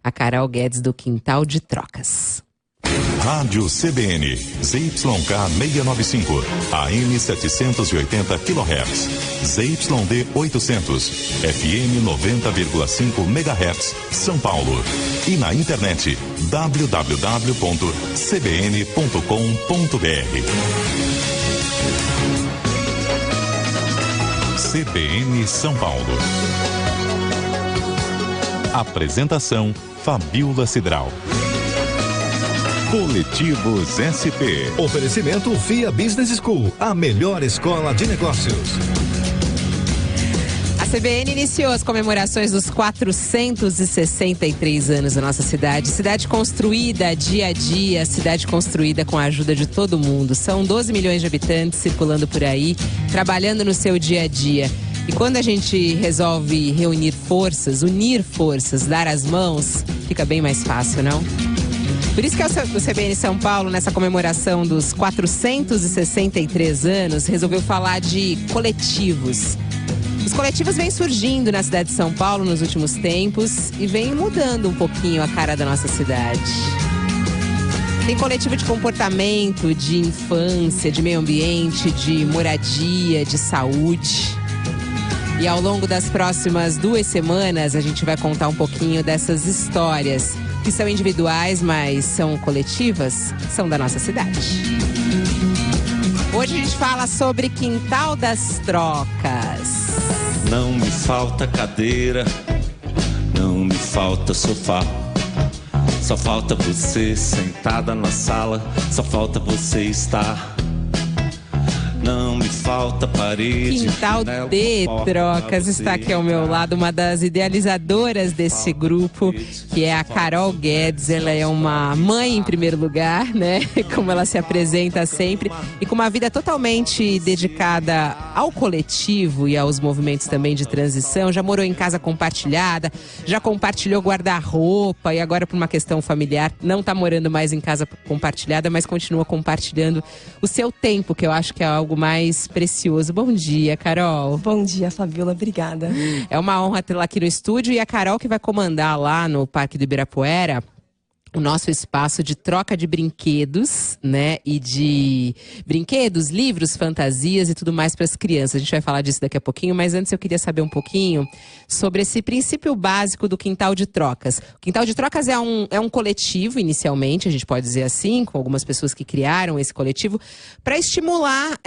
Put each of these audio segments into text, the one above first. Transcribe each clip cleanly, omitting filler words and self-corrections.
a Carol Guedes do Quintal de Trocas. Rádio CBN, ZYK 695, AM 780 kHz, ZYD 800, FM 90,5 MHz, São Paulo. E na internet, www.cbn.com.br. CBN São Paulo. Apresentação, Fabiola Cidral. Coletivos SP. Oferecimento Via Business School, a melhor escola de negócios. A CBN iniciou as comemorações dos 463 anos da nossa cidade. Cidade construída dia a dia, cidade construída com a ajuda de todo mundo. São 12 milhões de habitantes circulando por aí, trabalhando no seu dia a dia. E quando a gente resolve reunir forças, unir forças, dar as mãos, fica bem mais fácil, não? Por isso que o CBN São Paulo, nessa comemoração dos 463 anos, resolveu falar de coletivos. Os coletivos vêm surgindo na cidade de São Paulo nos últimos tempos e vêm mudando um pouquinho a cara da nossa cidade. Tem coletivo de comportamento, de infância, de meio ambiente, de moradia, de saúde. E ao longo das próximas 2 semanas, a gente vai contar um pouquinho dessas histórias que são individuais, mas são coletivas, são da nossa cidade. Hoje a gente fala sobre Quintal das Trocas. Não me falta cadeira, não me falta sofá. Só falta você sentada na sala, só falta você estar. Não me falta parede. Quintal de Trocas está aqui ao meu lado, uma das idealizadoras desse grupo, que é a Carol Guedes. Ela é uma mãe em primeiro lugar, né? Como ela se apresenta sempre, e com uma vida totalmente dedicada ao coletivo e aos movimentos também de transição. Já morou em casa compartilhada, já compartilhou guarda-roupa e agora, por uma questão familiar, não está morando mais em casa compartilhada, mas continua compartilhando o seu tempo, que eu acho que é algo mais precioso. Bom dia, Carol. Bom dia, Fabiola. Obrigada. É uma honra tê-la aqui no estúdio, e a Carol que vai comandar lá no Parque do Ibirapuera o nosso espaço de troca de brinquedos, né? E de brinquedos, livros, fantasias e tudo mais para as crianças. A gente vai falar disso daqui a pouquinho, mas antes eu queria saber um pouquinho sobre esse princípio básico do Quintal de Trocas. O Quintal de Trocas é um coletivo, inicialmente, a gente pode dizer assim, com algumas pessoas que criaram esse coletivo, para estimular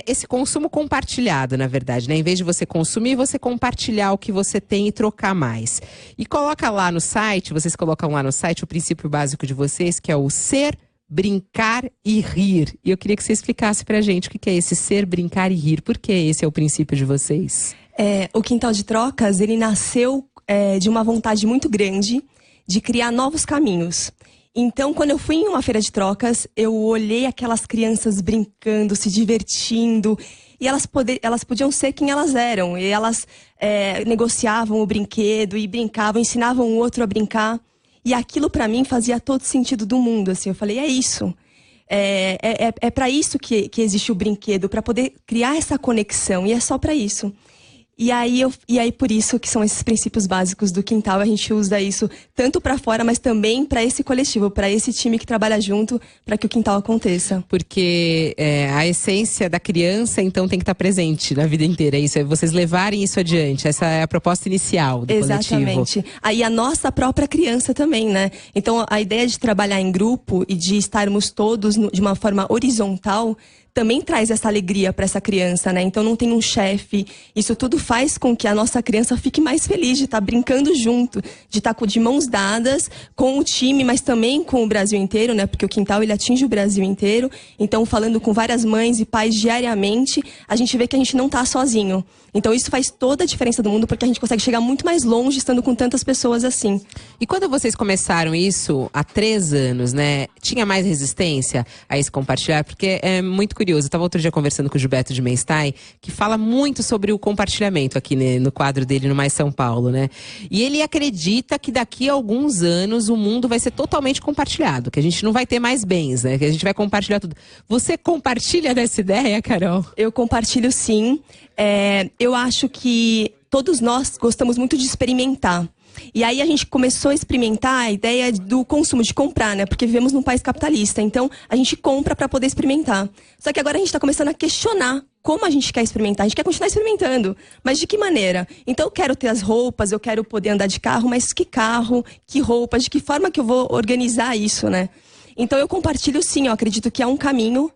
esse consumo compartilhado, na verdade, né? Em vez de você consumir, você compartilhar o que você tem e trocar mais. E coloca lá no site, vocês colocam lá no site o princípio básico de vocês, que é o ser, brincar e rir. E eu queria que você explicasse pra gente o que é esse ser, brincar e rir. Por que esse é o princípio de vocês? O Quintal de Trocas, ele nasceu de uma vontade muito grande de criar novos caminhos. Então, quando eu fui em uma feira de trocas, eu olhei aquelas crianças brincando, se divertindo, e elas podiam ser quem elas eram. E elas negociavam o brinquedo e brincavam, ensinavam o outro a brincar. E aquilo pra mim fazia todo sentido do mundo, assim. Eu falei, é isso. É para isso que existe o brinquedo, para poder criar essa conexão. E é só pra isso. E aí por isso que são esses princípios básicos do Quintal. A gente usa isso tanto para fora, mas também para esse coletivo, para esse time que trabalha junto, para que o Quintal aconteça. Porque a essência da criança, então, tem que estar presente na vida inteira. Isso é vocês levarem isso adiante. Essa é a proposta inicial do coletivo. Exatamente. Aí a nossa própria criança também, né? Então a ideia de trabalhar em grupo e de estarmos todos de uma forma horizontal também traz essa alegria para essa criança, né? Então não tem um chefe. Isso tudo faz com que a nossa criança fique mais feliz de estar brincando junto, de estar de mãos dadas com o time, mas também com o Brasil inteiro, né? Porque o Quintal, ele atinge o Brasil inteiro. Então, falando com várias mães e pais diariamente, a gente vê que a gente não está sozinho. Então isso faz toda a diferença do mundo, porque a gente consegue chegar muito mais longe estando com tantas pessoas assim. E quando vocês começaram isso, há 3 anos, né? Tinha mais resistência a esse compartilhar? Porque é muito curioso. Eu estava outro dia conversando com o Gilberto de Menstein, que fala muito sobre o compartilhamento aqui, né, no quadro dele no Mais São Paulo, né? E ele acredita que daqui a alguns anos o mundo vai ser totalmente compartilhado, que a gente não vai ter mais bens, né? Que a gente vai compartilhar tudo. Você compartilha dessa ideia, Carol? Eu compartilho, sim. Eu acho que todos nós gostamos muito de experimentar. E aí a gente começou a experimentar a ideia do consumo, de comprar, né? Porque vivemos num país capitalista, então a gente compra para poder experimentar. Só que agora a gente está começando a questionar como a gente quer experimentar. A gente quer continuar experimentando, mas de que maneira? Então eu quero ter as roupas, eu quero poder andar de carro, mas que carro, que roupas, de que forma que eu vou organizar isso, né? Então eu compartilho sim, eu acredito que é um caminho.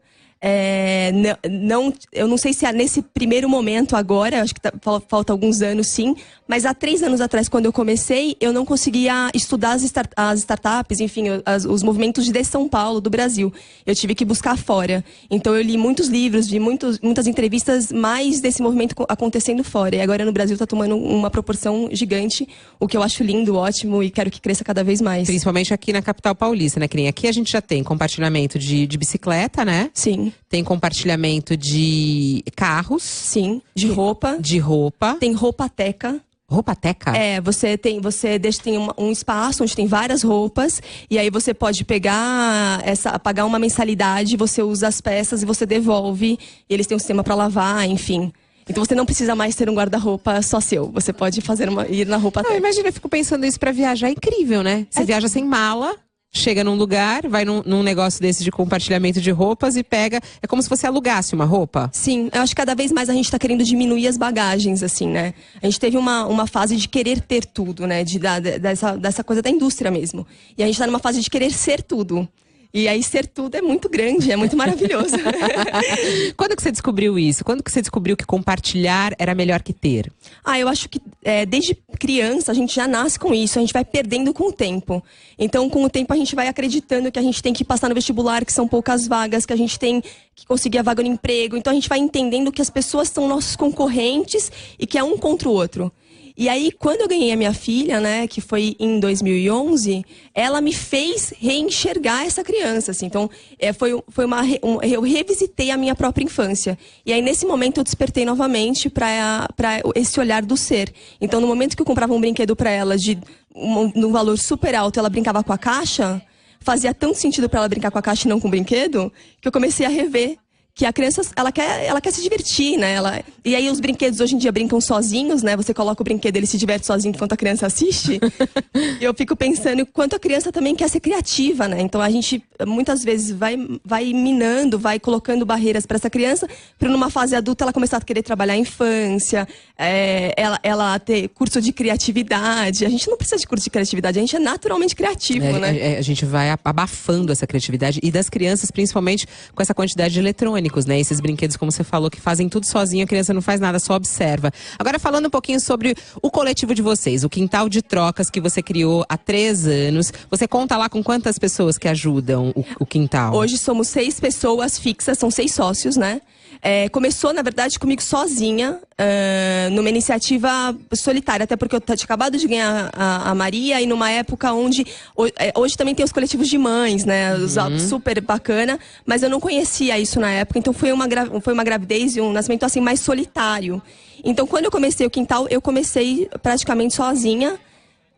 Eu não sei se é nesse primeiro momento agora, acho que falta alguns anos sim, mas há 3 anos atrás, quando eu comecei, eu não conseguia estudar as startups, enfim, os movimentos de São Paulo, do Brasil. Eu tive que buscar fora. Então eu li muitos livros, vi muitas entrevistas mais desse movimento acontecendo fora. E agora no Brasil está tomando uma proporção gigante, o que eu acho lindo, ótimo, e quero que cresça cada vez mais. Principalmente aqui na capital paulista, né? Que nem aqui a gente já tem compartilhamento de bicicleta, né? Sim. Tem compartilhamento de carros. Sim, de roupa. De roupa. Tem roupateca. Roupateca? Você tem um espaço onde tem várias roupas, e aí você pode pagar uma mensalidade, você usa as peças e você devolve, e eles têm um sistema para lavar, enfim. Então você não precisa mais ter um guarda-roupa só seu, você pode ir na roupateca. Imagina, eu fico pensando isso pra viajar, é incrível, né? Você viaja sem mala, chega num lugar, vai num negócio desse de compartilhamento de roupas e pega. É como se você alugasse uma roupa. Sim, eu acho que cada vez mais a gente tá querendo diminuir as bagagens, assim, né? A gente teve uma fase de querer ter tudo, né? Dessa coisa da indústria mesmo. E a gente tá numa fase de querer ser tudo. E aí ser tudo é muito grande, é muito maravilhoso. Quando que você descobriu isso? Quando que você descobriu que compartilhar era melhor que ter? Eu acho que desde criança a gente já nasce com isso, a gente vai perdendo com o tempo. Então com o tempo a gente vai acreditando que a gente tem que passar no vestibular, que são poucas vagas, que a gente tem que conseguir a vaga no emprego. Então a gente vai entendendo que as pessoas são nossos concorrentes e que é um contra o outro. E aí, quando eu ganhei a minha filha, né, que foi em 2011, ela me fez reenxergar essa criança, assim. Então, eu revisitei a minha própria infância. E aí, nesse momento, eu despertei novamente para esse olhar do ser. Então, no momento que eu comprava um brinquedo para ela num valor super alto, ela brincava com a caixa, fazia tanto sentido para ela brincar com a caixa e não com o brinquedo, que eu comecei a rever que a criança, ela quer se divertir, né? E aí os brinquedos hoje em dia brincam sozinhos, né? Você coloca o brinquedo, ele se diverte sozinho enquanto a criança assiste. E eu fico pensando quanto a criança também quer ser criativa, né? Então a gente muitas vezes vai minando, vai colocando barreiras para essa criança, para numa fase adulta ela começar a querer trabalhar a infância, ela ter curso de criatividade. A gente não precisa de curso de criatividade, a gente é naturalmente criativo, né? A gente vai abafando essa criatividade, e das crianças, principalmente com essa quantidade de eletrônicos, né? Esses brinquedos, como você falou, que fazem tudo sozinho, a criança não faz nada, só observa. Agora, falando um pouquinho sobre o coletivo de vocês, o Quintal de Trocas que você criou há 3 anos. Você conta lá com quantas pessoas que ajudam o Quintal? Hoje somos 6 pessoas fixas, são 6 sócios, né? Começou, na verdade, comigo sozinha, numa iniciativa solitária, até porque eu tinha acabado de ganhar a Maria, e numa época onde hoje também tem os coletivos de mães, né? Super bacana, mas eu não conhecia isso na época, então foi uma gravidez e um nascimento assim mais solitário. Então quando eu comecei o Quintal, eu comecei praticamente sozinha,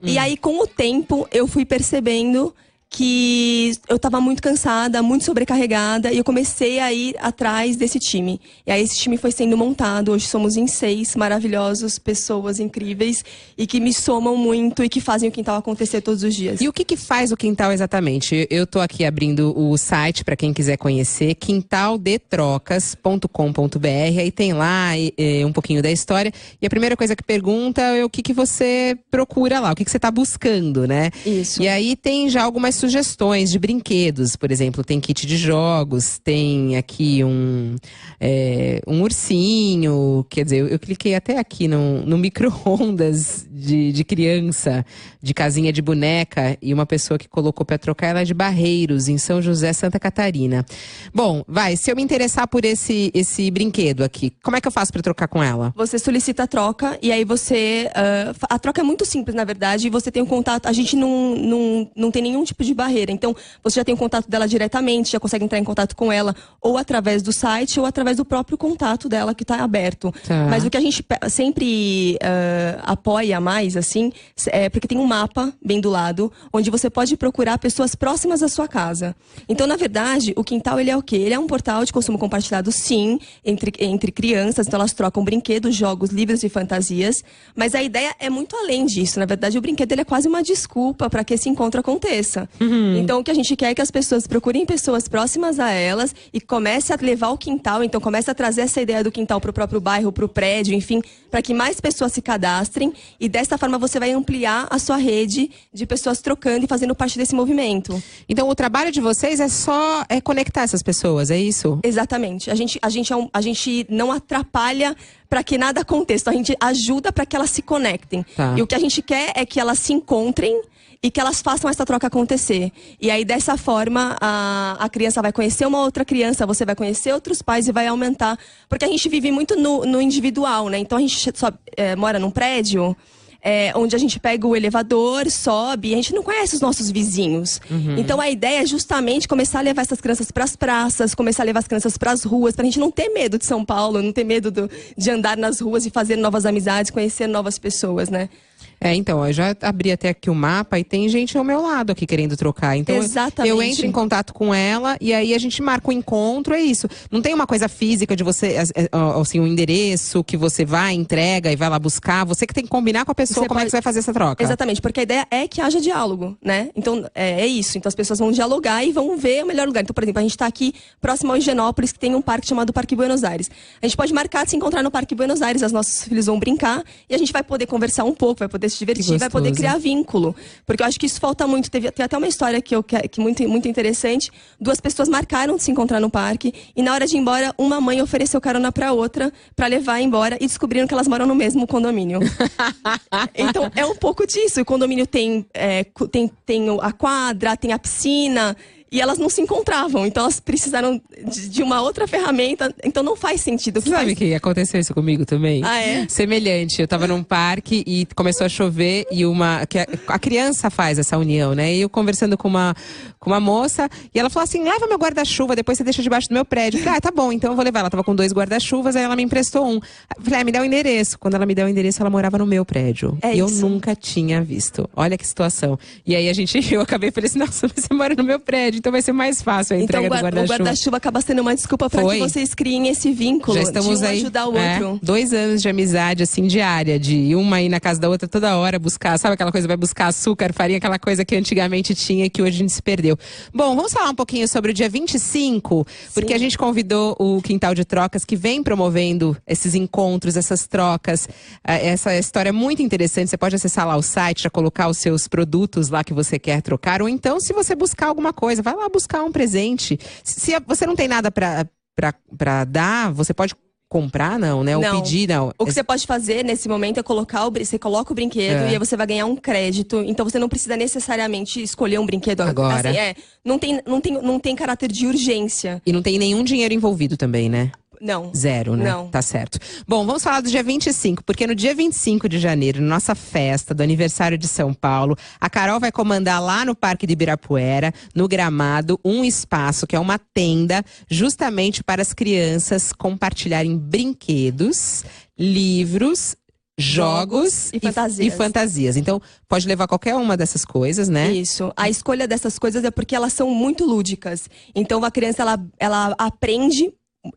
e aí com o tempo eu fui percebendo que eu estava muito cansada, muito sobrecarregada, e eu comecei a ir atrás desse time. E aí esse time foi sendo montado, hoje somos em 6 maravilhosos, pessoas incríveis, e que me somam muito e que fazem o Quintal acontecer todos os dias. E o que faz o Quintal exatamente? Eu tô aqui abrindo o site para quem quiser conhecer, quintaldetrocas.com.br, aí tem lá um pouquinho da história, e a primeira coisa que pergunta é o que você procura lá, o que você tá buscando, né? Isso. E aí tem já algumas sugestões de brinquedos, por exemplo, tem kit de jogos, tem aqui um ursinho, quer dizer, eu cliquei até aqui no micro-ondas de criança, de casinha de boneca, e uma pessoa que colocou para trocar, ela é de Barreiros, em São José, Santa Catarina. Bom, se eu me interessar por esse brinquedo aqui, como é que eu faço para trocar com ela? Você solicita a troca, e aí a troca é muito simples, na verdade, e você tem um contato, a gente não tem nenhum tipo de de barreira. Então, você já tem o contato dela diretamente, já consegue entrar em contato com ela, ou através do site, ou através do próprio contato dela que está aberto. Tá. Mas o que a gente sempre apoia mais, assim, é porque tem um mapa bem do lado, onde você pode procurar pessoas próximas à sua casa. Então, na verdade, o Quintal, ele é o quê? Ele é um portal de consumo compartilhado, sim, entre crianças. Então, elas trocam brinquedos, jogos, livros e fantasias. Mas a ideia é muito além disso. Na verdade, o brinquedo ele é quase uma desculpa para que esse encontro aconteça. Então, o que a gente quer é que as pessoas procurem pessoas próximas a elas e comece a levar o quintal. Então, comece a trazer essa ideia do quintal para o próprio bairro, para o prédio, enfim, para que mais pessoas se cadastrem. E dessa forma, você vai ampliar a sua rede de pessoas trocando e fazendo parte desse movimento. Então, o trabalho de vocês é só conectar essas pessoas, é isso? Exatamente. A gente não atrapalha para que nada aconteça. A gente ajuda para que elas se conectem. Tá. E o que a gente quer é que elas se encontrem e que elas façam essa troca acontecer. E aí, dessa forma, a criança vai conhecer uma outra criança, você vai conhecer outros pais e vai aumentar. Porque a gente vive muito no individual, né? Então, a gente só mora num prédio onde a gente pega o elevador, sobe, e a gente não conhece os nossos vizinhos. Então, a ideia é justamente começar a levar essas crianças para as praças, começar a levar as crianças para as ruas, para a gente não ter medo de São Paulo, não ter medo de andar nas ruas e fazer novas amizades, conhecer novas pessoas, né? Então, eu já abri até aqui o mapa e tem gente ao meu lado aqui querendo trocar. Então, Exatamente. eu entro em contato com ela e aí a gente marca um encontro, é isso. Não tem uma coisa física de você, assim, um endereço que você vai, entrega e vai lá buscar. Você que tem que combinar com a pessoa como é que você vai fazer essa troca. Exatamente, porque a ideia é que haja diálogo, né? Então, é isso. Então, as pessoas vão dialogar e vão ver o melhor lugar. Então, por exemplo, a gente está aqui próximo ao Higienópolis, que tem um parque chamado Parque Buenos Aires. A gente pode marcar de se encontrar no Parque Buenos Aires, os nossos filhos vão brincar e a gente vai poder conversar um pouco, vai poder se divertir, vai poder criar vínculo. Porque eu acho que isso falta muito. Tem até uma história que muito, muito interessante. 2 pessoas marcaram de se encontrar no parque e na hora de ir embora, uma mãe ofereceu carona pra outra pra levar embora e descobriram que elas moram no mesmo condomínio. Então, é um pouco disso. O condomínio tem a quadra, tem a piscina. E elas não se encontravam, então elas precisaram de uma outra ferramenta, então não faz sentido. Você sabe que aconteceu isso comigo também? Ah, é? Semelhante, eu tava num parque e começou a chover e a criança faz essa união, né? E eu conversando com uma moça e ela falou assim, leva meu guarda-chuva, depois você deixa debaixo do meu prédio. Eu falei, tá bom, então eu vou levar. Ela tava com 2 guarda-chuvas, aí ela me emprestou um. Eu falei, me dá o endereço. Quando ela me deu o endereço, ela morava no meu prédio. E eu nunca tinha visto. Olha que situação. E aí eu acabei, falei assim, nossa, você mora no meu prédio, então vai ser mais fácil a entrega do guarda-chuva. O guarda-chuva acaba sendo uma desculpa para que vocês criem esse vínculo. Já estamos de um aí, ajudar o outro. 2 anos de amizade, assim, diária, de uma ir na casa da outra toda hora buscar, sabe aquela coisa, vai buscar açúcar, farinha, aquela coisa que antigamente tinha e que hoje a gente se perdeu. Bom, vamos falar um pouquinho sobre o dia 25, porque a gente convidou o Quintal de Trocas, que vem promovendo esses encontros, essas trocas, essa história é muito interessante. Você pode acessar lá o site, já colocar os seus produtos lá que você quer trocar, ou então, se você buscar alguma coisa, vai lá buscar um presente. Se você não tem nada pra dar, você pode comprar, não, né? Ou pedir, não. O que você pode fazer nesse momento é você coloca o brinquedo e aí você vai ganhar um crédito. Então você não precisa necessariamente escolher um brinquedo agora. Assim, não tem caráter de urgência. E não tem nenhum dinheiro envolvido também, né? Não. 0, né? Não. Tá certo. Bom, vamos falar do dia 25, porque no dia 25 de janeiro, nossa festa do aniversário de São Paulo, a Carol vai comandar lá no Parque de Ibirapuera, no gramado, um espaço que é uma tenda justamente para as crianças compartilharem brinquedos, livros, jogos e fantasias. Então, pode levar qualquer uma dessas coisas, né? Isso. A escolha dessas coisas é porque elas são muito lúdicas. Então, a criança, ela aprende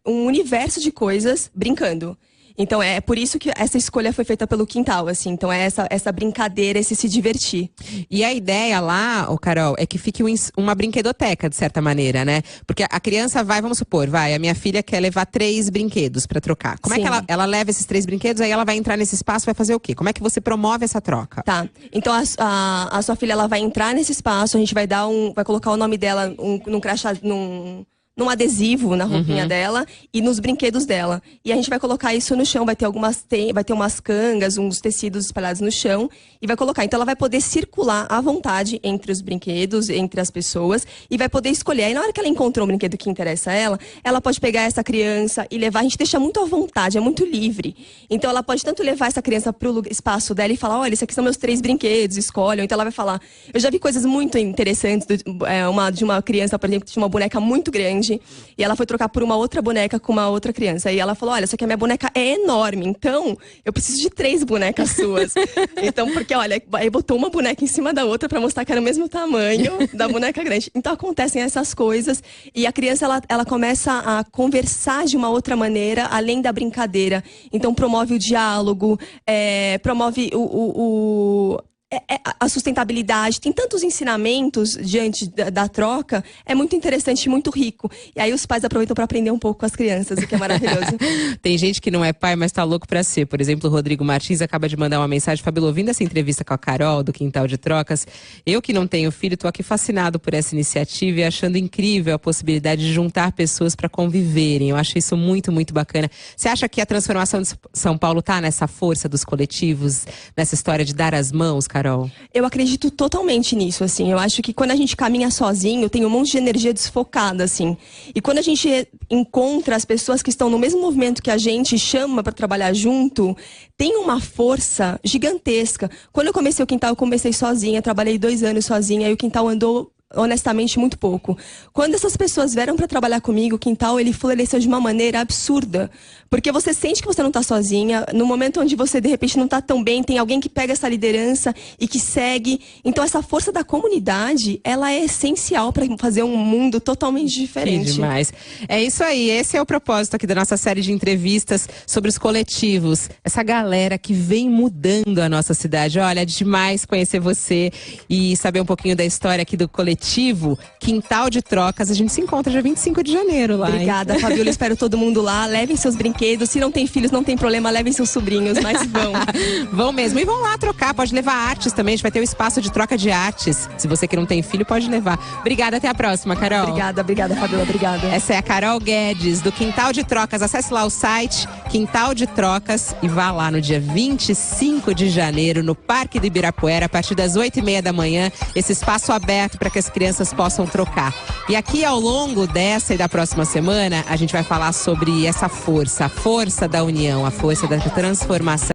um universo de coisas brincando. Então é por isso que essa escolha foi feita pelo Quintal, assim. Então é essa brincadeira, esse se divertir. E a ideia lá, Carol, é que fique uma brinquedoteca, de certa maneira, né? Porque a criança vai, vamos supor, a minha filha quer levar 3 brinquedos pra trocar. Como é que ela leva esses 3 brinquedos, aí ela vai entrar nesse espaço, vai fazer o quê? Como é que você promove essa troca? Tá. Então a sua filha, ela vai entrar nesse espaço, a gente vai colocar o nome dela num crachá, num adesivo na roupinha dela e nos brinquedos dela. E a gente vai colocar isso no chão, vai ter umas cangas, uns tecidos espalhados no chão e vai colocar. Então ela vai poder circular à vontade entre os brinquedos, entre as pessoas e vai poder escolher. Aí na hora que ela encontrou um brinquedo que interessa a ela pode pegar essa criança e levar. A gente deixa muito à vontade, é muito livre. Então ela pode tanto levar essa criança pro espaço dela e falar, olha, esses aqui são meus 3 brinquedos, escolham. Então ela vai falar. Eu já vi coisas muito interessantes de uma criança, por exemplo, que tinha uma boneca muito grande e ela foi trocar por uma outra boneca com uma outra criança. E ela falou, olha, essa aqui a minha boneca é enorme, então eu preciso de 3 bonecas suas. Então, porque, olha, aí botou uma boneca em cima da outra pra mostrar que era o mesmo tamanho da boneca grande. Então acontecem essas coisas e a criança, ela começa a conversar de uma outra maneira, além da brincadeira. Então promove o diálogo, promove a sustentabilidade, tem tantos ensinamentos diante da troca, é muito interessante e muito rico. E aí os pais aproveitam para aprender um pouco com as crianças, o que é maravilhoso. Tem gente que não é pai, mas tá louco pra ser. Por exemplo, o Rodrigo Martins acaba de mandar uma mensagem. Fabíola, ouvindo essa entrevista com a Carol, do Quintal de Trocas, eu que não tenho filho, tô aqui fascinado por essa iniciativa e achando incrível a possibilidade de juntar pessoas para conviverem. Eu acho isso muito, muito bacana. Você acha que a transformação de São Paulo tá nessa força dos coletivos, nessa história de dar as mãos, Carol? Eu acredito totalmente nisso, assim. Eu acho que quando a gente caminha sozinho, tem um monte de energia desfocada, assim. E quando a gente encontra as pessoas que estão no mesmo movimento que a gente, chama para trabalhar junto, tem uma força gigantesca. Quando eu comecei o Quintal, eu comecei sozinha, trabalhei 2 anos sozinha, e o Quintal andou honestamente muito pouco. Quando essas pessoas vieram para trabalhar comigo, o Quintal, ele floresceu de uma maneira absurda, porque você sente que você não tá sozinha, no momento onde você de repente não tá tão bem, tem alguém que pega essa liderança e que segue. Então essa força da comunidade, ela é essencial para fazer um mundo totalmente diferente. Que demais. É isso aí, esse é o propósito aqui da nossa série de entrevistas sobre os coletivos, essa galera que vem mudando a nossa cidade. Olha, é demais conhecer você e saber um pouquinho da história aqui do coletivo Quintal de Trocas. A gente se encontra dia 25 de janeiro lá. Obrigada, Fabíola. Espero todo mundo lá. Levem seus brinquedos. Se não tem filhos, não tem problema. Levem seus sobrinhos, mas vão. Vão mesmo. E vão lá trocar. Pode levar artes também. A gente vai ter um espaço de troca de artes. Se você que não tem filho, pode levar. Obrigada. Até a próxima, Carol. Obrigada, Fabíola. Obrigada. Essa é a Carol Guedes, do Quintal de Trocas. Acesse lá o site Quintal de Trocas e vá lá no dia 25 de janeiro, no Parque do Ibirapuera, a partir das 8h30 da manhã. Esse espaço aberto para que as crianças possam trocar. E aqui ao longo dessa e da próxima semana, a gente vai falar sobre essa força, a força da união, a força da transformação.